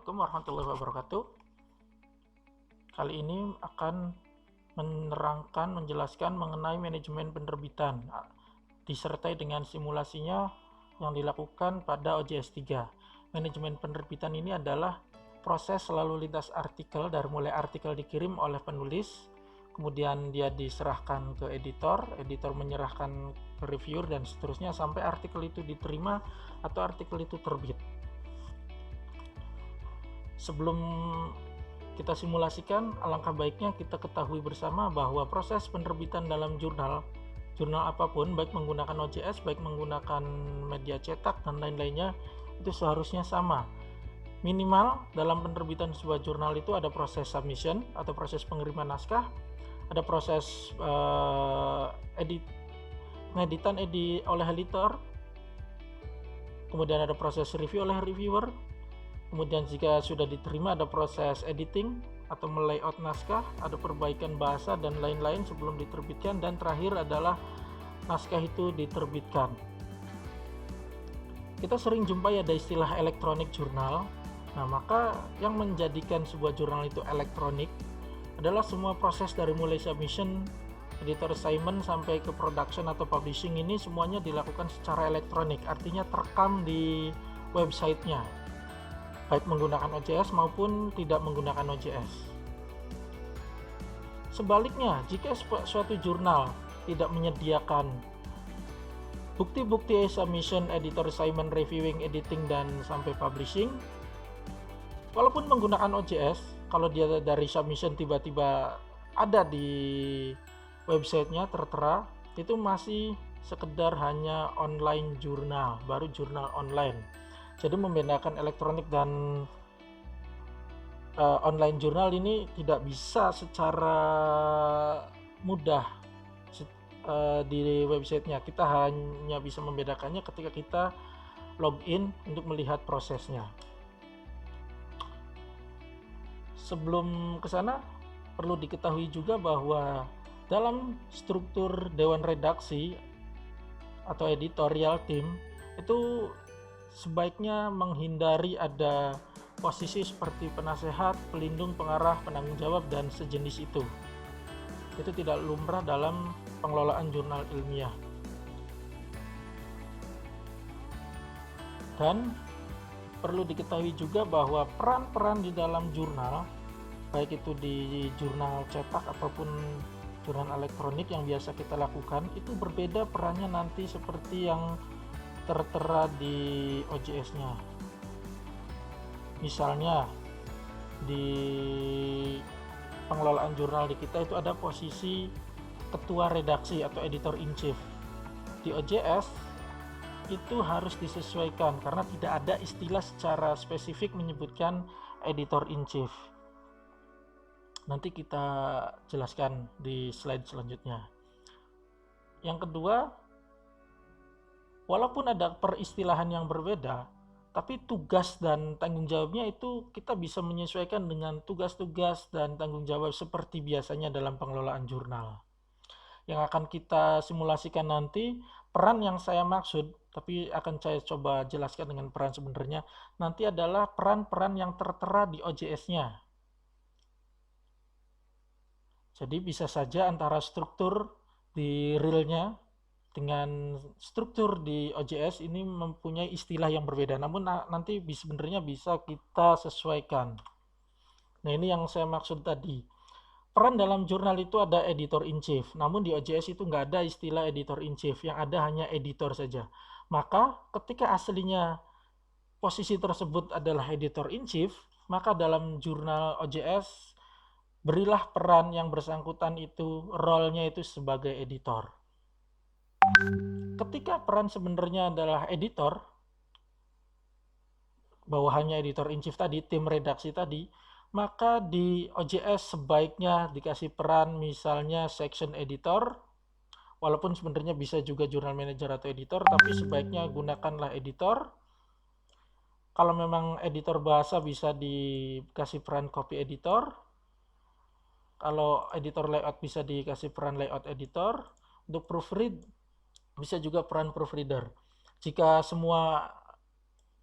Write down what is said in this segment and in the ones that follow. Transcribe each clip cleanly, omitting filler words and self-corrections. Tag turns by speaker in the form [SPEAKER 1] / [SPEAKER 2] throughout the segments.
[SPEAKER 1] Assalamualaikum warahmatullahi wabarakatuh. Kali ini akan menjelaskan mengenai manajemen penerbitan disertai dengan simulasinya yang dilakukan pada OJS 3. Manajemen penerbitan ini adalah proses lalu lintas artikel dari mulai artikel dikirim oleh penulis, kemudian dia diserahkan ke editor menyerahkan ke reviewer dan seterusnya sampai artikel itu diterima atau artikel itu terbit. Sebelum kita simulasikan, alangkah baiknya kita ketahui bersama bahwa proses penerbitan dalam jurnal apapun, baik menggunakan OJS, baik menggunakan media cetak dan lain-lainnya, itu seharusnya sama. Minimal dalam penerbitan sebuah jurnal itu ada proses submission atau proses pengiriman naskah, ada proses pengeditan oleh editor, kemudian ada proses review oleh reviewer. Kemudian jika sudah diterima ada proses editing atau melayout naskah, ada perbaikan bahasa dan lain-lain sebelum diterbitkan, dan terakhir adalah naskah itu diterbitkan. Kita sering jumpai ada istilah elektronik jurnal. Nah, maka yang menjadikan sebuah jurnal itu elektronik adalah semua proses dari mulai submission, editor assignment sampai ke production atau publishing ini semuanya dilakukan secara elektronik, artinya terekam di websitenya, baik menggunakan OJS maupun tidak menggunakan OJS. Sebaliknya, jika suatu jurnal tidak menyediakan bukti-bukti submission, editor assignment, reviewing, editing, dan sampai publishing, walaupun menggunakan OJS, kalau dia dari submission tiba-tiba ada di websitenya tertera, itu masih sekedar hanya online jurnal, baru jurnal online. Jadi membedakan elektronik dan online jurnal ini tidak bisa secara mudah di websitenya. Kita hanya bisa membedakannya ketika kita login untuk melihat prosesnya. Sebelum ke sana, perlu diketahui juga bahwa dalam struktur dewan redaksi atau editorial team itu sebaiknya menghindari ada posisi seperti penasehat, pelindung, pengarah, penanggung jawab, dan sejenis itu. Itu tidak lumrah dalam pengelolaan jurnal ilmiah. Dan perlu diketahui juga bahwa peran-peran di dalam jurnal, baik itu di jurnal cetak ataupun jurnal elektronik yang biasa kita lakukan, itu berbeda perannya nanti seperti yang tertera di OJS-nya. Misalnya di pengelolaan jurnal di kita itu ada posisi ketua redaksi atau editor in chief. Di OJS itu harus disesuaikan karena tidak ada istilah secara spesifik menyebutkan editor in chief. Nanti kita jelaskan di slide selanjutnya. Yang kedua, walaupun ada peristilahan yang berbeda, tapi tugas dan tanggung jawabnya itu kita bisa menyesuaikan dengan tugas-tugas dan tanggung jawab seperti biasanya dalam pengelolaan jurnal. Yang akan kita simulasikan nanti, peran yang saya maksud, tapi akan saya coba jelaskan dengan peran sebenarnya, nanti adalah peran-peran yang tertera di OJS-nya. Jadi bisa saja antara struktur di realnya dengan struktur di OJS ini mempunyai istilah yang berbeda, namun nanti sebenarnya bisa kita sesuaikan. Nah, ini yang saya maksud tadi. Peran dalam jurnal itu ada editor in chief, namun di OJS itu nggak ada istilah editor in chief, yang ada hanya editor saja. Maka ketika aslinya posisi tersebut adalah editor in chief, maka dalam jurnal OJS berilah peran yang bersangkutan itu, role-nya itu sebagai editor. Ketika peran sebenarnya adalah editor, bawahannya editor in chief tadi, tim redaksi tadi, maka di OJS sebaiknya dikasih peran misalnya section editor, walaupun sebenarnya bisa juga jurnal manager atau editor, tapi sebaiknya gunakanlah editor. Kalau memang editor bahasa bisa dikasih peran copy editor. Kalau editor layout bisa dikasih peran layout editor. Untuk proofread bisa juga peran proofreader. Jika semua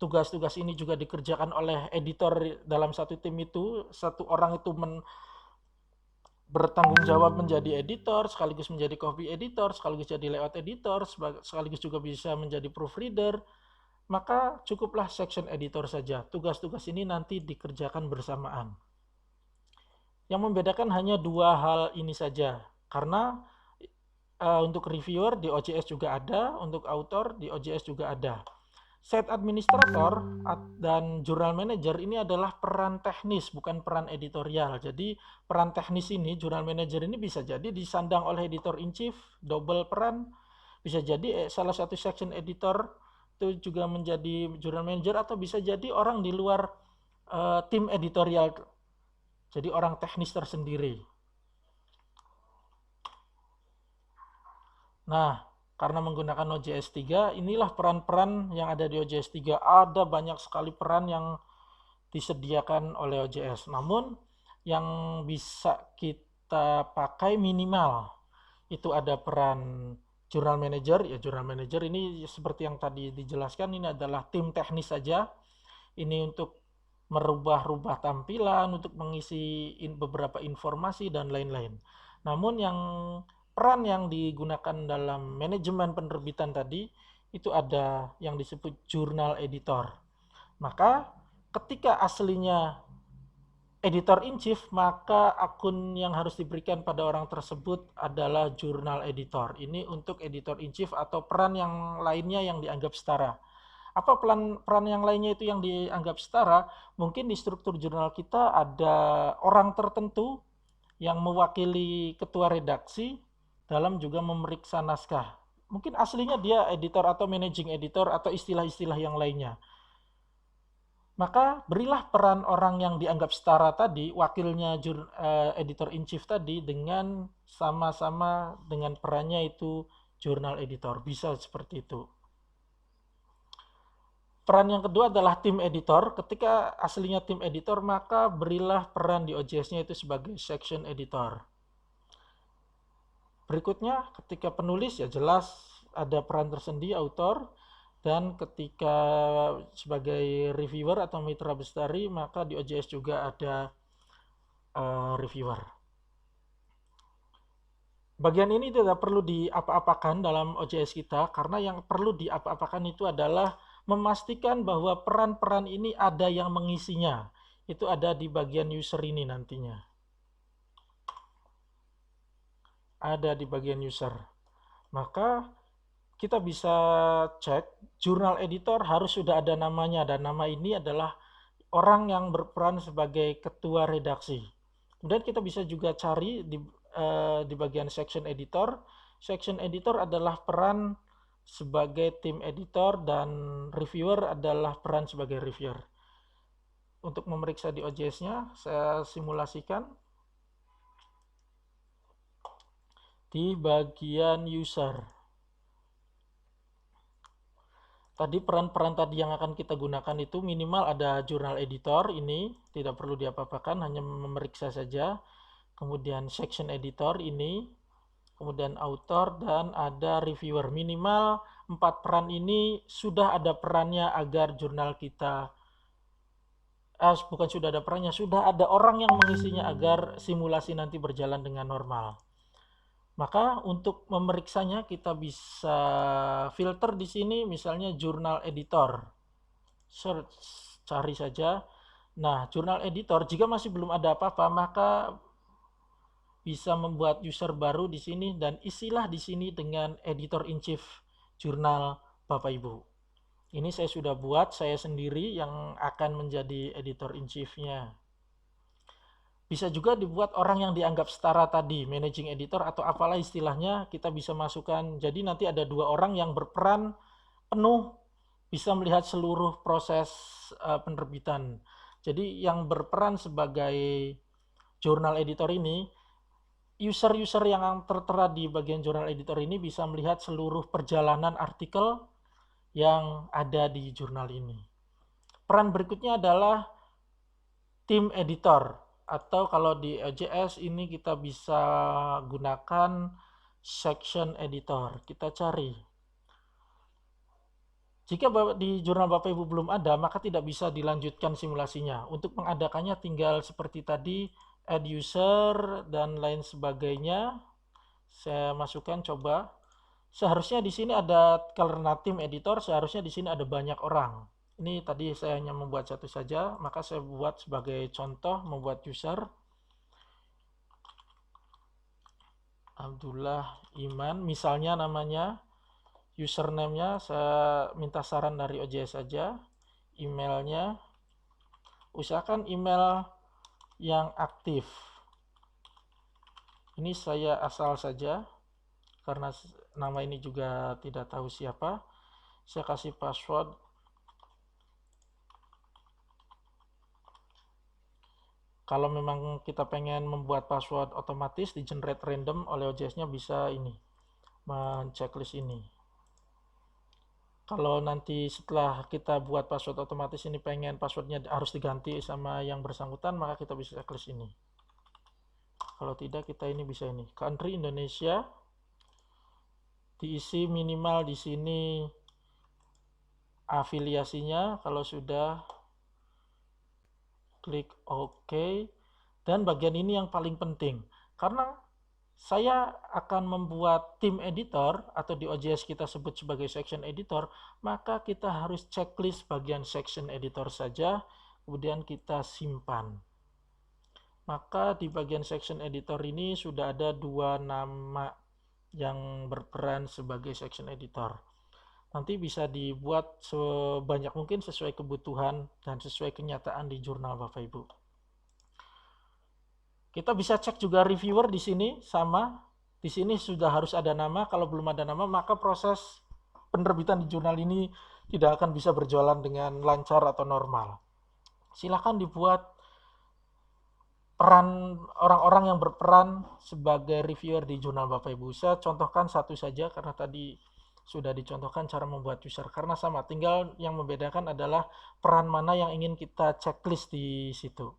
[SPEAKER 1] tugas-tugas ini juga dikerjakan oleh editor dalam satu tim itu, satu orang itu bertanggung jawab menjadi editor, sekaligus menjadi copy editor, sekaligus jadi layout editor, sekaligus juga bisa menjadi proofreader, maka cukuplah section editor saja. Tugas-tugas ini nanti dikerjakan bersamaan. Yang membedakan hanya dua hal ini saja, karena untuk reviewer di OJS juga ada, untuk author di OJS juga ada. Site administrator dan journal manager ini adalah peran teknis, bukan peran editorial. Jadi peran teknis ini, journal manager ini bisa jadi disandang oleh editor in chief, double peran. Bisa jadi salah satu section editor itu juga menjadi journal manager, atau bisa jadi orang di luar tim editorial, jadi orang teknis tersendiri. Nah, karena menggunakan OJS 3, inilah peran-peran yang ada di OJS 3. Ada banyak sekali peran yang disediakan oleh OJS. Namun, yang bisa kita pakai minimal itu ada peran journal manager. Ya, journal manager ini seperti yang tadi dijelaskan, ini adalah tim teknis saja. Ini untuk merubah-rubah tampilan, untuk mengisi beberapa informasi dan lain-lain. Namun yang peran yang digunakan dalam manajemen penerbitan tadi itu ada yang disebut jurnal editor. Maka ketika aslinya editor in chief, maka akun yang harus diberikan pada orang tersebut adalah jurnal editor. Ini untuk editor in chief atau peran yang lainnya yang dianggap setara. Apa peran yang lainnya itu yang dianggap setara? Mungkin di struktur jurnal kita ada orang tertentu yang mewakili ketua redaksi dalam juga memeriksa naskah. Mungkin aslinya dia editor atau managing editor atau istilah-istilah yang lainnya. Maka berilah peran orang yang dianggap setara tadi, wakilnya editor in chief tadi, dengan sama-sama dengan perannya itu jurnal editor. Bisa seperti itu. Peran yang kedua adalah tim editor. Ketika aslinya tim editor, maka berilah peran di OJS-nya itu sebagai section editor. Berikutnya, ketika penulis ya jelas ada peran tersendiri author, dan ketika sebagai reviewer atau mitra bestari, maka di OJS juga ada reviewer. Bagian ini tidak perlu diapa-apakan dalam OJS kita, karena yang perlu diapa-apakan itu adalah memastikan bahwa peran-peran ini ada yang mengisinya. Itu ada di bagian user ini nantinya. Ada di bagian user. Maka kita bisa cek jurnal editor harus sudah ada namanya, dan nama ini adalah orang yang berperan sebagai ketua redaksi. Kemudian kita bisa juga cari di bagian section editor. Section editor adalah peran sebagai tim editor dan reviewer adalah peran sebagai reviewer. Untuk memeriksa di OJS-nya, saya simulasikan di bagian user. Tadi peran-peran tadi yang akan kita gunakan itu minimal ada jurnal editor, ini tidak perlu diapa-apakan, hanya memeriksa saja. Kemudian section editor ini, kemudian author, dan ada reviewer. Minimal 4 peran ini sudah ada perannya agar jurnal kita, bukan sudah ada perannya, sudah ada orang yang mengisinya agar simulasi nanti berjalan dengan normal. Maka untuk memeriksanya kita bisa filter di sini, misalnya jurnal editor. Search, cari saja. Nah, jurnal editor jika masih belum ada apa-apa, maka bisa membuat user baru di sini dan isilah di sini dengan editor in chief jurnal Bapak Ibu. Ini saya sudah buat, saya sendiri yang akan menjadi editor in chief-nya. Bisa juga dibuat orang yang dianggap setara tadi, managing editor atau apalah istilahnya, kita bisa masukkan. Jadi nanti ada 2 orang yang berperan penuh, bisa melihat seluruh proses penerbitan. Jadi yang berperan sebagai jurnal editor ini, user-user yang tertera di bagian jurnal editor ini bisa melihat seluruh perjalanan artikel yang ada di jurnal ini. Peran berikutnya adalah tim editor, atau kalau di OJS ini kita bisa gunakan section editor. Kita cari Jika di jurnal Bapak Ibu belum ada, maka tidak bisa dilanjutkan simulasinya. Untuk mengadakannya tinggal seperti tadi, add user dan lain sebagainya. Saya masukkan coba. Seharusnya di sini ada, karena tim editor, seharusnya di sini ada banyak orang. Ini tadi saya hanya membuat satu saja, maka saya buat sebagai contoh membuat user. Abdullah Iman, misalnya namanya. Username-nya saya minta saran dari OJS saja. Emailnya, usahakan email yang aktif. Ini saya asal saja, karena nama ini juga tidak tahu siapa. Saya kasih password. Kalau memang kita pengen membuat password otomatis di generate random oleh OJS-nya, bisa ini, men-checklist ini. Kalau nanti setelah kita buat password otomatis ini pengen passwordnya harus diganti sama yang bersangkutan, maka kita bisa checklist ini. Kalau tidak, kita ini bisa ini. Country Indonesia. Diisi minimal di sini afiliasinya. Kalau sudah, klik OK. Dan bagian ini yang paling penting. Karena saya akan membuat tim editor atau di OJS kita sebut sebagai section editor, maka kita harus checklist bagian section editor saja, kemudian kita simpan. Maka di bagian section editor ini sudah ada dua nama yang berperan sebagai section editor. Nanti bisa dibuat sebanyak mungkin sesuai kebutuhan dan sesuai kenyataan di jurnal Bapak Ibu. Kita bisa cek juga reviewer di sini sama. Di sini sudah harus ada nama. Kalau belum ada nama, maka proses penerbitan di jurnal ini tidak akan bisa berjalan dengan lancar atau normal. Silakan dibuat peran orang-orang yang berperan sebagai reviewer di jurnal Bapak Ibu. Saya contohkan satu saja karena tadi sudah dicontohkan cara membuat user. Karena sama, tinggal yang membedakan adalah peran mana yang ingin kita checklist di situ.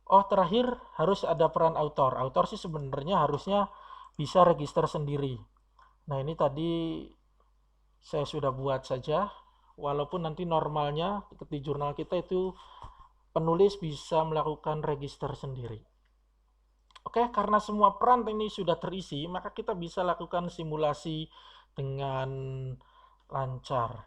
[SPEAKER 1] Oh, terakhir harus ada peran author. Author sih sebenarnya harusnya bisa register sendiri. Nah, ini tadi saya sudah buat saja. Walaupun nanti normalnya di jurnal kita itu penulis bisa melakukan register sendiri. Oke, karena semua peran ini sudah terisi, maka kita bisa lakukan simulasi dengan lancar.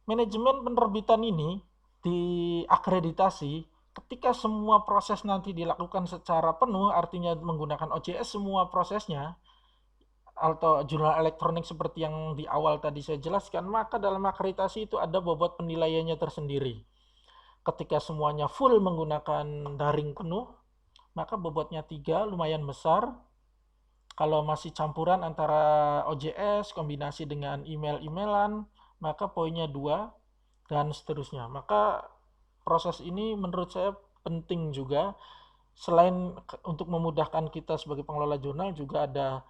[SPEAKER 1] Manajemen penerbitan ini diakreditasi ketika semua proses nanti dilakukan secara penuh, artinya menggunakan OJS semua prosesnya, atau jurnal elektronik seperti yang di awal tadi saya jelaskan, maka dalam akreditasi itu ada bobot penilaiannya tersendiri. Ketika semuanya full menggunakan daring penuh, maka bobotnya 3, lumayan besar. Kalau masih campuran antara OJS kombinasi dengan email-emailan, maka poinnya 2, dan seterusnya. Maka proses ini menurut saya penting juga. Selain untuk memudahkan kita sebagai pengelola jurnal, juga ada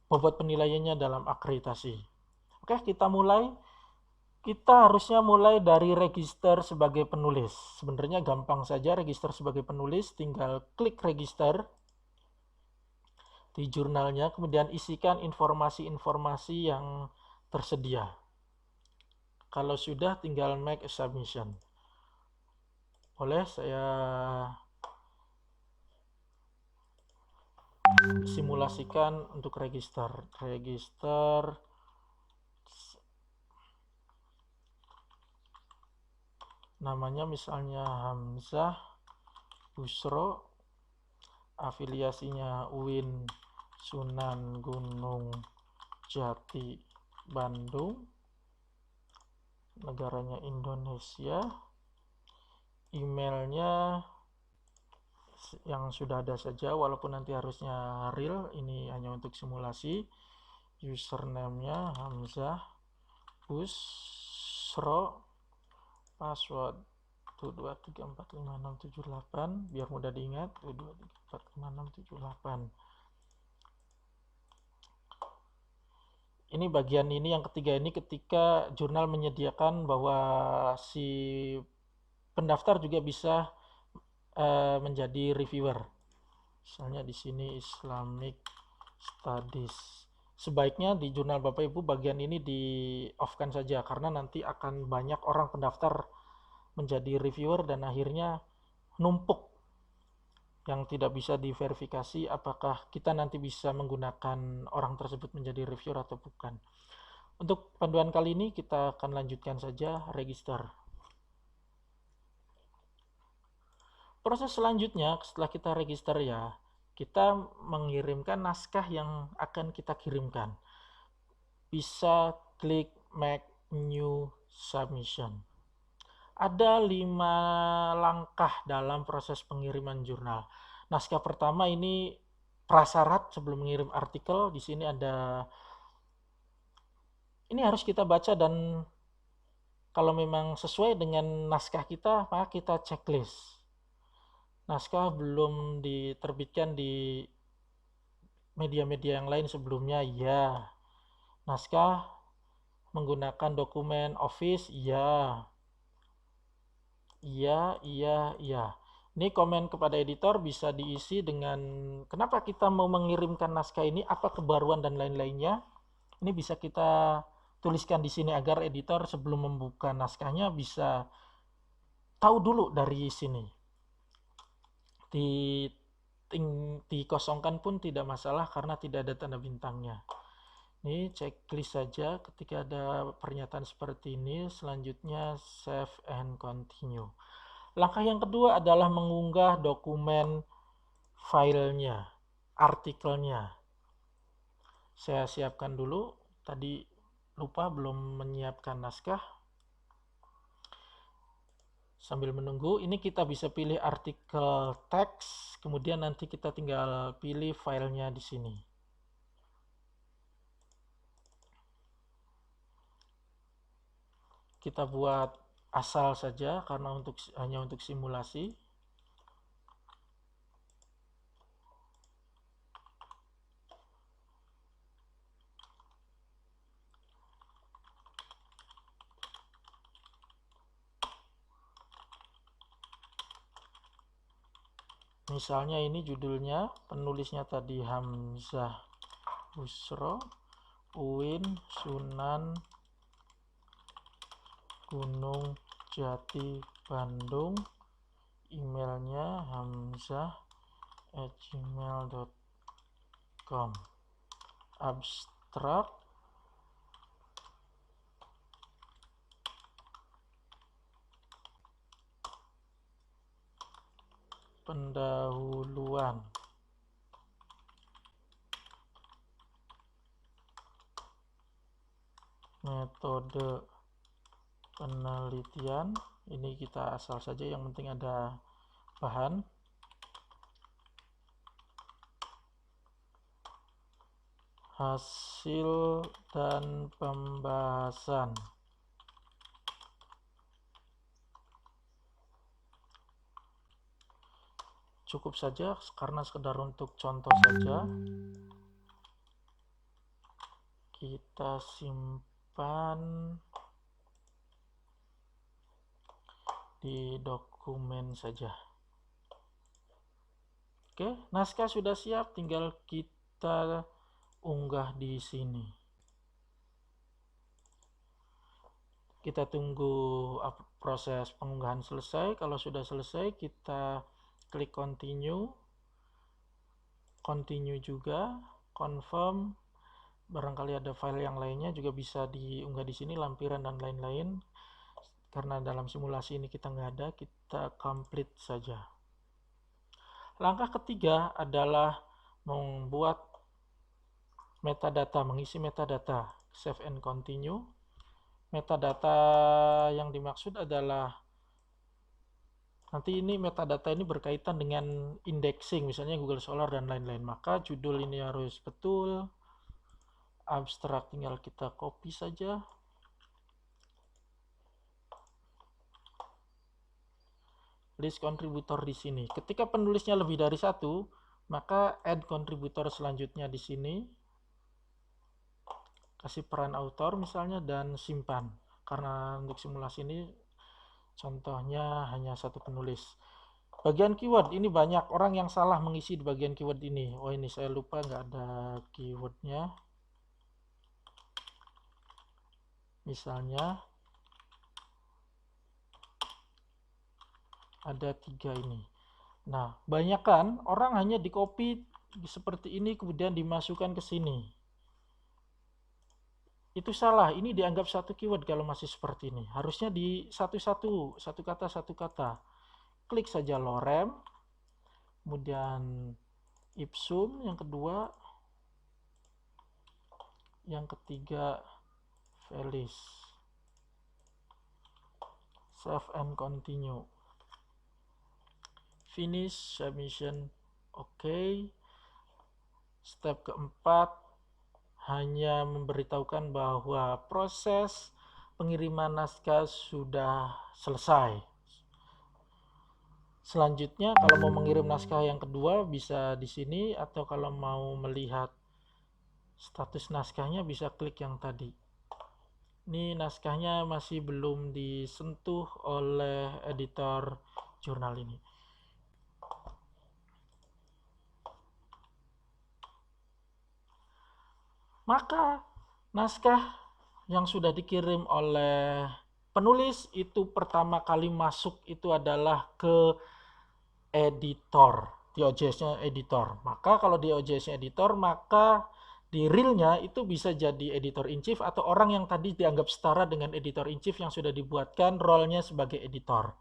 [SPEAKER 1] bobot penilaiannya dalam akreditasi. Oke, kita mulai. Kita harusnya mulai dari register sebagai penulis. Sebenarnya gampang saja register sebagai penulis, tinggal klik register di jurnalnya, kemudian isikan informasi-informasi yang tersedia. Kalau sudah, tinggal make a submission. Boleh saya simulasikan untuk register. Namanya misalnya Hamzah Busro, afiliasinya UIN Sunan Gunung Jati Bandung, negaranya Indonesia, emailnya yang sudah ada saja, walaupun nanti harusnya real, ini hanya untuk simulasi. Username-nya Hamzah Busro, password 1234567 biar mudah diingat, 1234567. Ini bagian ini yang ketiga ini ketika jurnal menyediakan bahwa si pendaftar juga bisa menjadi reviewer. Misalnya di sini Islamic Studies sebaiknya di jurnal Bapak Ibu bagian ini di off-kan saja, karena nanti akan banyak orang pendaftar menjadi reviewer dan akhirnya numpuk yang tidak bisa diverifikasi apakah kita nanti bisa menggunakan orang tersebut menjadi reviewer atau bukan. Untuk panduan kali ini kita akan lanjutkan saja register. Proses selanjutnya setelah kita register ya, kita mengirimkan naskah yang akan kita kirimkan. Bisa klik make new submission. Ada 5 langkah dalam proses pengiriman jurnal. Naskah pertama ini prasyarat sebelum mengirim artikel. Di sini ada, ini harus kita baca dan kalau memang sesuai dengan naskah kita, maka kita checklist. Naskah belum diterbitkan di media-media yang lain sebelumnya, ya. Naskah menggunakan dokumen Office, ya. Iya. Ini komen kepada editor bisa diisi dengan kenapa kita mau mengirimkan naskah ini, apa kebaruan dan lain-lainnya. Ini bisa kita tuliskan di sini agar editor sebelum membuka naskahnya bisa tahu dulu dari sini. Dikosongkan pun tidak masalah karena tidak ada tanda bintangnya. Ini checklist saja ketika ada pernyataan seperti ini. Selanjutnya save and continue. Langkah yang kedua adalah mengunggah dokumen filenya, artikelnya. Saya siapkan dulu, tadi lupa belum menyiapkan naskah. Sambil menunggu, ini kita bisa pilih artikel teks, kemudian nanti kita tinggal pilih filenya di sini. Kita buat asal saja karena hanya untuk simulasi. Misalnya ini judulnya, penulisnya tadi Hamzah Busro, UIN Sunan Gunung Jati Bandung, emailnya hamzah@gmail.com. Abstrak pendahuluan, metode penelitian, ini kita asal saja, yang penting ada bahan. Hasil dan pembahasan. Cukup saja karena sekedar untuk contoh saja. Kita simpan di dokumen saja. Oke, naskah sudah siap, tinggal kita unggah di sini. Kita tunggu proses pengunggahan selesai. Kalau sudah selesai, kita klik continue juga, confirm. Barangkali ada file yang lainnya juga bisa diunggah di sini, lampiran dan lain-lain. Karena dalam simulasi ini kita nggak ada, kita complete saja. Langkah ketiga adalah membuat metadata, mengisi metadata. Save and continue. Metadata yang dimaksud adalah nanti ini metadata ini berkaitan dengan indexing, misalnya Google Scholar dan lain-lain. Maka judul ini harus betul. Abstrak tinggal kita copy saja. List kontributor di sini. Ketika penulisnya lebih dari satu, maka add kontributor selanjutnya di sini. Kasih peran author misalnya dan simpan. Karena untuk simulasi ini contohnya hanya satu penulis. Bagian keyword, ini banyak orang yang salah mengisi di bagian keyword ini. Oh, ini saya lupa nggak ada keywordnya. Misalnya ada 3 ini. Nah, banyak kan orang hanya di copy seperti ini kemudian dimasukkan ke sini. Itu salah, ini dianggap satu keyword kalau masih seperti ini. Harusnya di satu-satu, satu kata. Klik saja lorem, kemudian ipsum yang kedua, yang ketiga Felis. Save and continue. Finish submission. Oke. Step keempat hanya memberitahukan bahwa proses pengiriman naskah sudah selesai. Selanjutnya kalau mau mengirim naskah yang kedua bisa di sini, atau kalau mau melihat status naskahnya bisa klik yang tadi. Ini naskahnya masih belum disentuh oleh editor jurnal ini. Maka naskah yang sudah dikirim oleh penulis itu pertama kali masuk itu adalah ke editor, di OJS-nya editor. Maka kalau di OJS-nya editor, maka di real-nya itu bisa jadi editor in chief atau orang yang tadi dianggap setara dengan editor in chief yang sudah dibuatkan role-nya sebagai editor.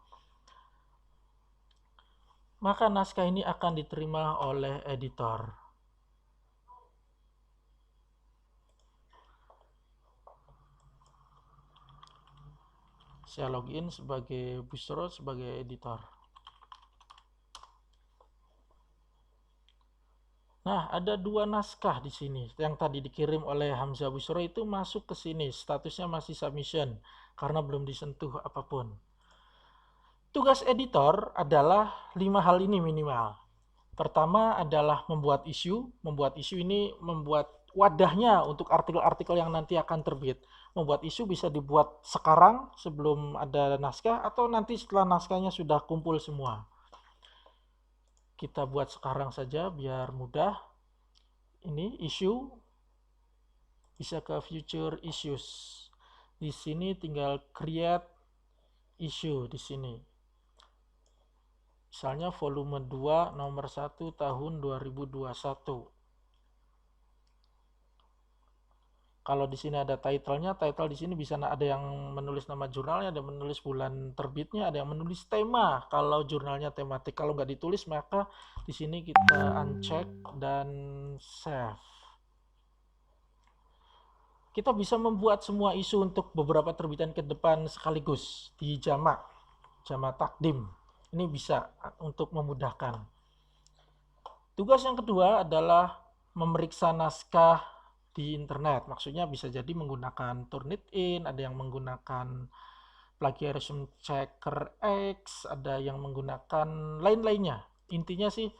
[SPEAKER 1] Maka naskah ini akan diterima oleh editor. Saya login sebagai Bushro, sebagai editor. Nah, ada 2 naskah di sini. Yang tadi dikirim oleh Hamzah Bushro itu masuk ke sini. Statusnya masih submission karena belum disentuh apapun. Tugas editor adalah 5 hal ini minimal. Pertama adalah membuat isu. Membuat isu ini membuat wadahnya untuk artikel-artikel yang nanti akan terbit. Membuat isu bisa dibuat sekarang sebelum ada naskah atau nanti setelah naskahnya sudah kumpul semua. Kita buat sekarang saja biar mudah. Ini issue bisa ke future issues. Di sini tinggal create issue di sini. Misalnya volume 2 nomor 1 tahun 2021. Kalau di sini ada title-nya, title di sini bisa ada yang menulis nama jurnalnya, ada yang menulis bulan terbitnya, ada yang menulis tema. Kalau jurnalnya tematik, kalau nggak ditulis maka di sini kita uncheck dan save. Kita bisa membuat semua isu untuk beberapa terbitan ke depan sekaligus di jamak takdim. Ini bisa untuk memudahkan. Tugas yang kedua adalah memeriksa naskah di internet. Maksudnya bisa jadi menggunakan Turnitin, ada yang menggunakan plagiarism checker X, ada yang menggunakan lain-lainnya. Intinya sih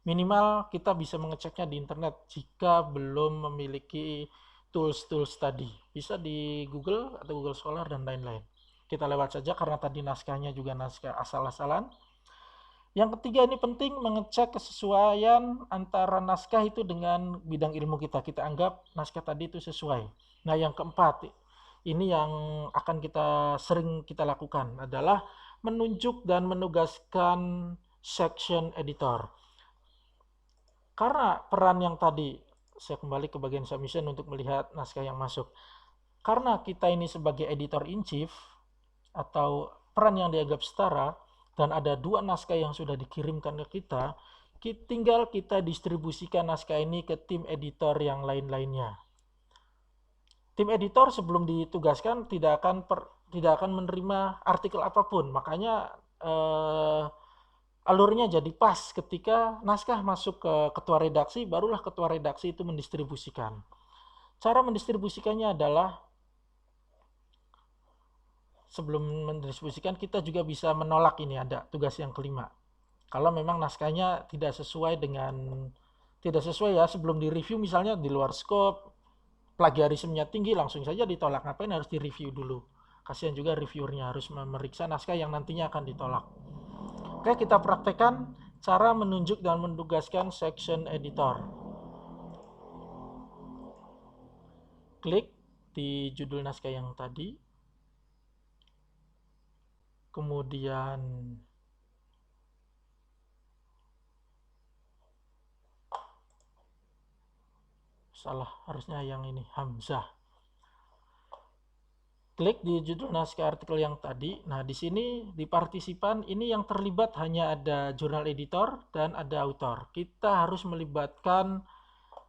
[SPEAKER 1] minimal kita bisa mengeceknya di internet jika belum memiliki tools-tools tadi. Bisa di Google atau Google Scholar dan lain-lain. Kita lewat saja karena tadi naskahnya juga naskah asal-asalan. Yang ketiga ini penting mengecek kesesuaian antara naskah itu dengan bidang ilmu kita. Kita anggap naskah tadi itu sesuai. Nah yang keempat, ini yang akan sering kita lakukan adalah menunjuk dan menugaskan section editor. Karena peran yang tadi, saya kembali ke bagian submission untuk melihat naskah yang masuk. Karena kita ini sebagai editor in chief atau peran yang dianggap setara, dan ada 2 naskah yang sudah dikirimkan ke kita, tinggal kita distribusikan naskah ini ke tim editor yang lain-lainnya. Tim editor sebelum ditugaskan tidak akan menerima artikel apapun, makanya alurnya jadi pas ketika naskah masuk ke ketua redaksi, barulah ketua redaksi itu mendistribusikan. Cara mendistribusikannya adalah sebelum mendistribusikan kita juga bisa menolak. Ini ada tugas yang kelima. Kalau memang naskahnya tidak sesuai ya sebelum direview, misalnya di luar scope, plagiarismenya tinggi, langsung saja ditolak. Ngapain harus direview dulu? Kasihan juga reviewernya harus memeriksa naskah yang nantinya akan ditolak. Oke, kita praktekkan cara menunjuk dan menugaskan section editor. Klik di judul naskah yang tadi, kemudian salah, harusnya yang ini Hamzah. Klik di judul naskah artikel yang tadi. Nah, di sini di partisipan ini yang terlibat hanya ada jurnal editor dan ada author. Kita harus melibatkan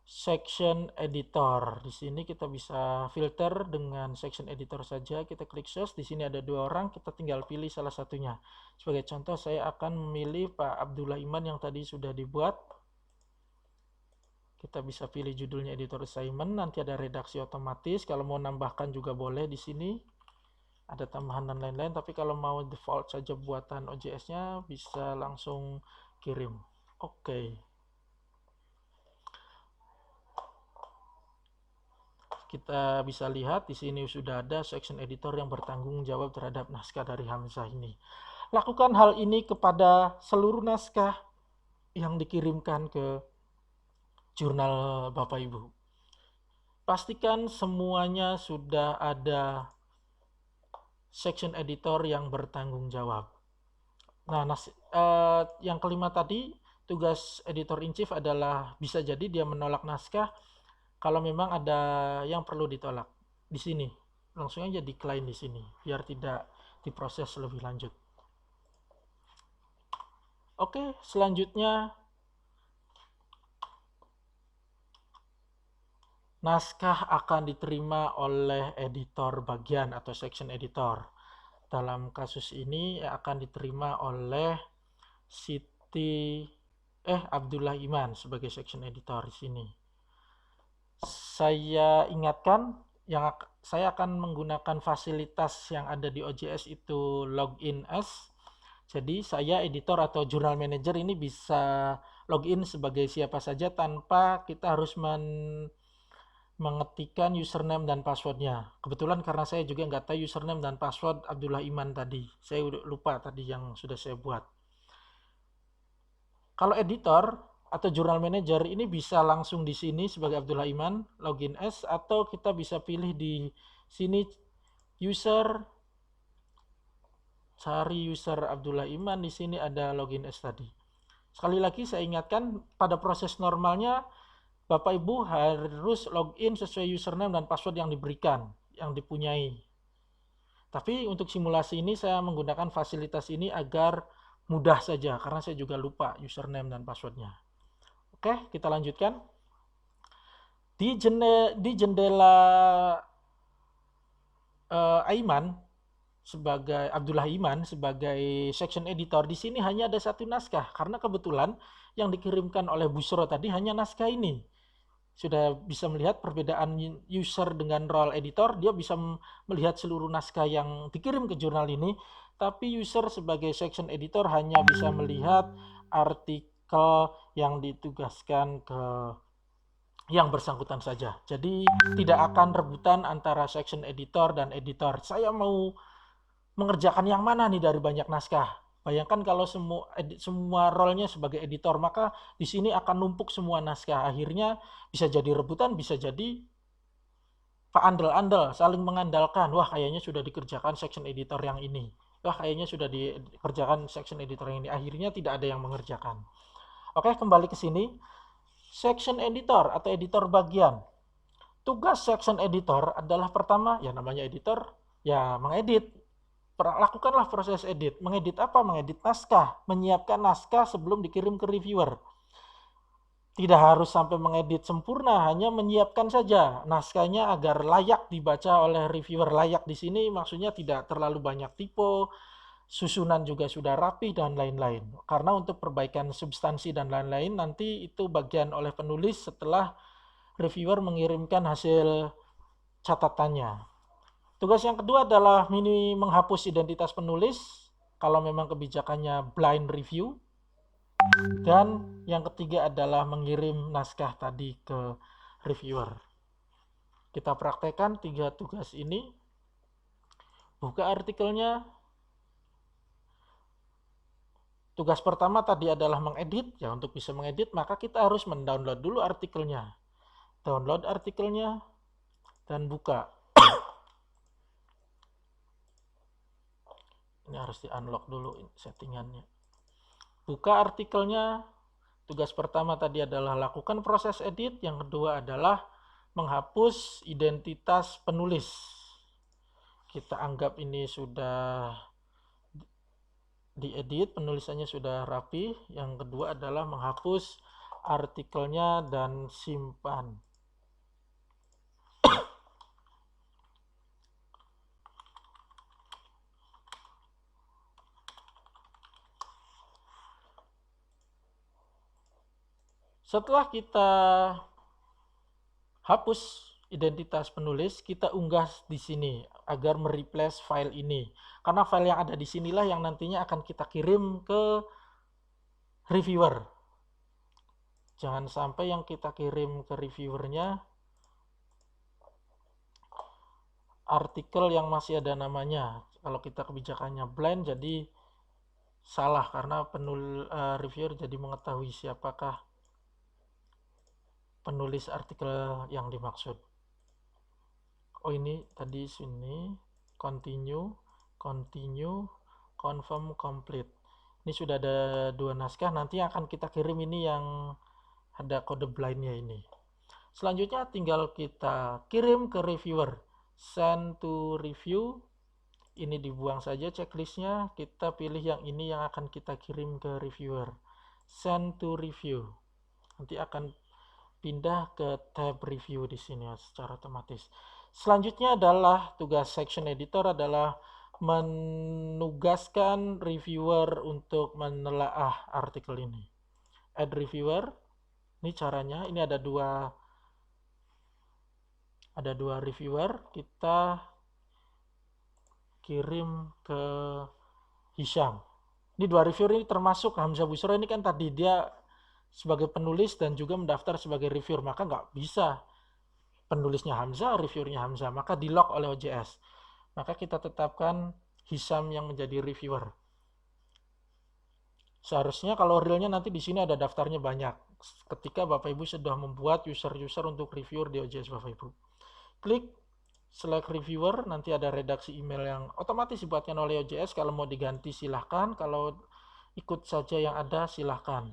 [SPEAKER 1] section editor. Di sini kita bisa filter dengan section editor saja. Kita klik search. Di sini ada 2 orang, kita tinggal pilih salah satunya. Sebagai contoh, saya akan memilih Pak Abdullah Iman yang tadi sudah dibuat. Kita bisa pilih judulnya editor assignment, nanti ada redaksi otomatis. Kalau mau nambahkan juga boleh di sini. Ada tambahan dan lain-lain, tapi kalau mau default saja buatan OJS-nya bisa langsung kirim. Oke. Kita bisa lihat di sini sudah ada section editor yang bertanggung jawab terhadap naskah dari Hamzah ini. Lakukan hal ini kepada seluruh naskah yang dikirimkan ke jurnal Bapak Ibu. Pastikan semuanya sudah ada section editor yang bertanggung jawab. Nah, yang kelima tadi, tugas editor in chief adalah bisa jadi dia menolak naskah kalau memang ada yang perlu ditolak. Di sini, langsung aja decline di sini, biar tidak diproses lebih lanjut. Oke, selanjutnya naskah akan diterima oleh editor bagian atau section editor. Dalam kasus ini akan diterima oleh Abdullah Iman sebagai section editor di sini. Saya ingatkan, saya akan menggunakan fasilitas yang ada di OJS itu login as. Jadi saya editor atau jurnal manager ini bisa login sebagai siapa saja tanpa kita harus mengetikkan username dan passwordnya. Kebetulan karena saya juga nggak tahu username dan password Abdullah Iman tadi. Saya udah lupa tadi yang sudah saya buat. Kalau editor atau jurnal manager ini bisa langsung di sini sebagai Abdullah Iman, login as, atau kita bisa pilih di sini user, cari user Abdullah Iman, di sini ada login as tadi. Sekali lagi saya ingatkan, pada proses normalnya Bapak Ibu harus login sesuai username dan password yang diberikan, yang dipunyai. Tapi untuk simulasi ini saya menggunakan fasilitas ini agar mudah saja, karena saya juga lupa username dan passwordnya. Oke, kita lanjutkan. Di jendela Aiman sebagai Abdullah Iman sebagai section editor, di sini hanya ada satu naskah karena kebetulan yang dikirimkan oleh Busro tadi hanya naskah ini. Sudah bisa melihat perbedaan user dengan role editor, dia bisa melihat seluruh naskah yang dikirim ke jurnal ini, tapi user sebagai section editor hanya bisa melihat artikel yang ditugaskan ke yang bersangkutan saja. Jadi tidak akan rebutan antara section editor dan editor. Saya mau mengerjakan yang mana nih dari banyak naskah. Bayangkan kalau semua role-nya sebagai editor, maka di sini akan numpuk semua naskah. Akhirnya bisa jadi rebutan, bisa jadi Pak andal-andal, saling mengandalkan. Wah, kayaknya sudah dikerjakan section editor yang ini. Wah, kayaknya sudah dikerjakan section editor yang ini. Akhirnya tidak ada yang mengerjakan. Oke, kembali ke sini. Section editor atau editor bagian. Tugas section editor adalah pertama, ya namanya editor, ya mengedit. Lakukanlah proses edit. Mengedit apa? Mengedit naskah. Menyiapkan naskah sebelum dikirim ke reviewer. Tidak harus sampai mengedit sempurna, hanya menyiapkan saja naskahnya agar layak dibaca oleh reviewer. Layak di sini maksudnya tidak terlalu banyak tipe, susunan juga sudah rapi, dan lain-lain. Karena untuk perbaikan substansi dan lain-lain, nanti itu bagian oleh penulis setelah reviewer mengirimkan hasil catatannya. Tugas yang kedua adalah menghapus identitas penulis kalau memang kebijakannya blind review. Dan yang ketiga adalah mengirim naskah tadi ke reviewer. Kita praktekkan 3 tugas ini. Buka artikelnya. Tugas pertama tadi adalah mengedit. Ya, untuk bisa mengedit maka kita harus mendownload dulu artikelnya. Download artikelnya dan buka. Ini harus di unlock dulu settingannya. Buka artikelnya. Tugas pertama tadi adalah lakukan proses edit. Yang kedua adalah menghapus identitas penulis. Kita anggap ini sudah diedit, penulisannya sudah rapi. Yang kedua adalah menghapus artikelnya dan simpan. Setelah kita hapus identitas penulis, kita unggah di sini agar mereplace file ini. Karena file yang ada di sinilah yang nantinya akan kita kirim ke reviewer. Jangan sampai yang kita kirim ke reviewernya artikel yang masih ada namanya. Kalau kita kebijakannya blind jadi salah karena reviewer jadi mengetahui siapakah penulis artikel yang dimaksud. Oh, ini tadi sini continue, confirm complete. Ini sudah ada 2 naskah, nanti akan kita kirim ini yang ada kode blindnya ini. Selanjutnya tinggal kita kirim ke reviewer, send to review. Ini dibuang saja checklistnya, kita pilih yang ini yang akan kita kirim ke reviewer, send to review. Nanti akan pindah ke tab review di sini secara otomatis. Selanjutnya adalah tugas section editor adalah menugaskan reviewer untuk menelaah artikel ini. Add reviewer. Ini caranya. Ini ada dua reviewer. Kita kirim ke Hisham. Ini 2 reviewer ini termasuk Hamzah Busro ini kan tadi dia sebagai penulis dan juga mendaftar sebagai reviewer, maka nggak bisa penulisnya Hamzah, reviewernya Hamzah, maka di lock oleh OJS. Maka kita tetapkan Hisham yang menjadi reviewer. Seharusnya kalau realnya nanti di sini ada daftarnya banyak. Ketika Bapak Ibu sudah membuat user-user untuk reviewer di OJS Bapak Ibu. Klik select reviewer, nanti ada redaksi email yang otomatis dibuatkan oleh OJS. Kalau mau diganti silahkan, kalau ikut saja yang ada silahkan.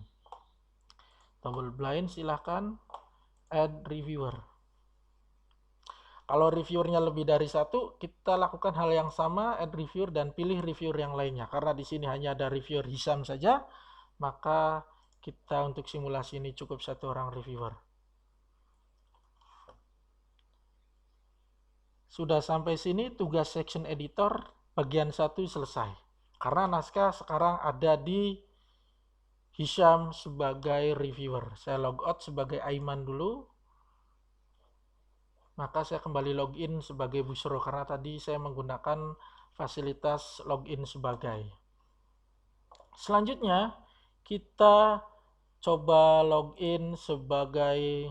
[SPEAKER 1] Double blind silahkan, add reviewer. Kalau reviewernya lebih dari 1, kita lakukan hal yang sama, add reviewer dan pilih reviewer yang lainnya. Karena di sini hanya ada reviewer Hisham saja, maka kita untuk simulasi ini cukup 1 orang reviewer. Sudah sampai sini tugas section editor bagian 1 selesai. Karena naskah sekarang ada di Hisham sebagai reviewer. Saya logout sebagai Aiman dulu. Maka saya kembali login sebagai Busro karena tadi saya menggunakan fasilitas login sebagai. Selanjutnya kita coba login sebagai